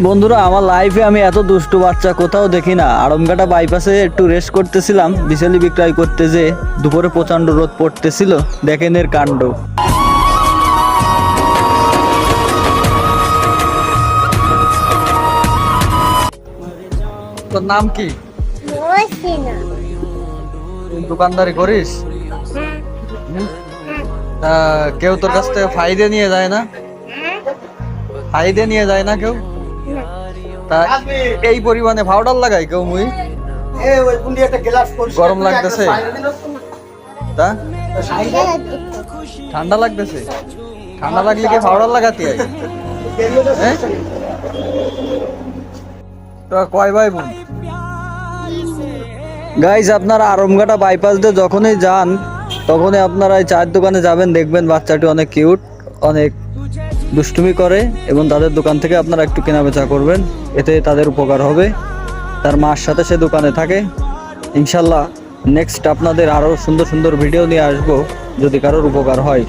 বন্ধুরা, আমার লাইফে আমি এত দুষ্টু বাচ্চা কোথাও দেখি না। আড়মঘাটা বাইপাসে একটু রেস্ট করতেছিলাম, বিছালি বিক্রয় করতে, যে দুপুরে প্রচন্ড রোদ পড়তেছিল। দেখেন এর কাণ্ড। তোর নাম কি? দোকানদারি করিস? তা কেউ তোর কাছ থেকে ফায়দা নিয়ে যায় না? ফায়দা নিয়ে যায় না কেউ? তা এই পরিমাণে পাউডার লাগাই কেউ? মুই গরম লাগতেছে, তা ঠান্ডা লাগতেছে। ঠান্ডা লাগলে কি পাউডার লাগাতে হয়? তো কয় ভাই বোন? গাইজ, আপনারা আড়মঘাটা বাইপাস দিয়ে যখনই যান তখনই আপনারা এই চায়ের দোকানে যাবেন, দেখবেন বাচ্চাটি অনেক কিউট, অনেক দুষ্টুমি করে, এবং তাদের দোকান থেকে আপনারা একটু কেনাবেচা করবেন, এতে তাদের উপকার হবে। তার মার সাথে সে দোকানে থাকে। ইনশাল্লাহ নেক্সট আপনাদের আরও সুন্দর সুন্দর ভিডিও নিয়ে আসবো, যদি কারোর উপকার হয়।